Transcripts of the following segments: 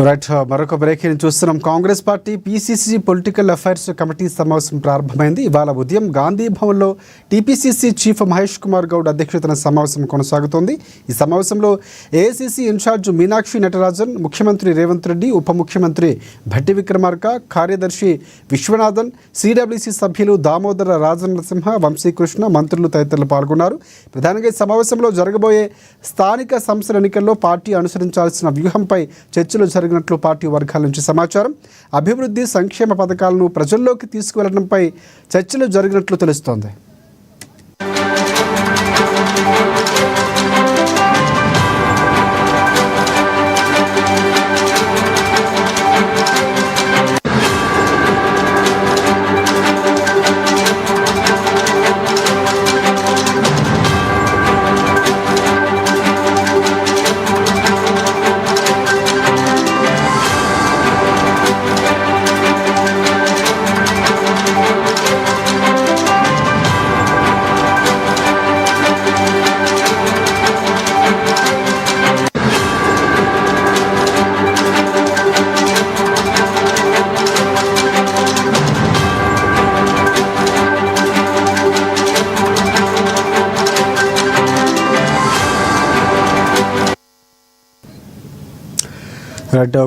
Right, మరొక breaking చూస్తున్నాం. Congress party PCC political affairs committee సమావేశం ప్రారంభమైంది. ఇవాళ ఉదయం గాంధీ భవన్లో టీపీసీసీ చీఫ్ మహేష్ కుమార్ గౌడ్ అధ్యక్షతన సమావేశం కొనసాగుతోంది. ఈ సమావేశంలో ఏఐసీసీ ఇన్ఛార్జ్ మీనాక్షి నటరాజన్, ముఖ్యమంత్రి రేవంత్ రెడ్డి, ఉప ముఖ్యమంత్రి భట్టి విక్రమార్క, కార్యదర్శి విశ్వనాథన్, సిడబ్ల్యూసీ సభ్యులు దామోదర రాజనరసింహ, వంశీకృష్ణ, మంత్రులు తదితరులు పాల్గొన్నారు. ప్రధానంగా ఈ సమావేశంలో జరగబోయే స్థానిక సంస్థల ఎన్నికల్లో పార్టీ అనుసరించాల్సిన వ్యూహంపై చర్చలు జరిగినట్లు పార్టీ వర్గాల నుంచి సమాచారం. అభివృద్ధి సంక్షేమ పథకాలను ప్రజల్లోకి తీసుకువెళ్లడంపై చర్చలు జరిగినట్లు తెలుస్తోంది.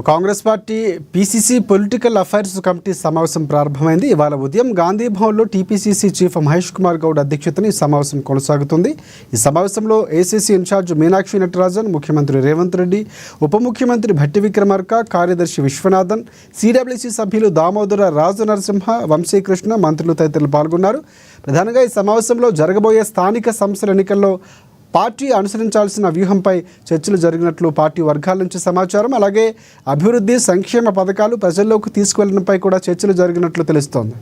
Congress party PCC political affairs committee సమావేశం ప్రారంభమైంది. ఇవాళ ఉదయం గాంధీ భవన్లో టీపీసీసీ చీఫ్ మహేష్ కుమార్ గౌడ్ అధ్యక్షతన ఈ సమావేశం కొనసాగుతుంది. ఈ సమావేశంలో ఏఐసీసీ ఇన్ఛార్జ్ మీనాక్షి నటరాజన్, ముఖ్యమంత్రి రేవంత్ రెడ్డి, ఉప ముఖ్యమంత్రి భట్టి విక్రమార్క, కార్యదర్శి విశ్వనాథన్, సిడబ్ల్యూసీ సభ్యులు దామోదర రాజనరసింహ, వంశీకృష్ణ, మంత్రులు తదితరులు పాల్గొన్నారు. ప్రధానంగా ఈ సమావేశంలో జరగబోయే స్థానిక సంస్థల ఎన్నికల్లో పార్టీ అనుసరించాల్సిన వ్యూహంపై చర్చలు జరిగినట్లు పార్టీ వర్గాల నుంచి సమాచారం. అలాగే అభివృద్ధి సంక్షేమ పథకాలు ప్రజల్లోకి తీసుకువెళ్లడంపై కూడా చర్చలు జరిగినట్లు తెలుస్తోంది.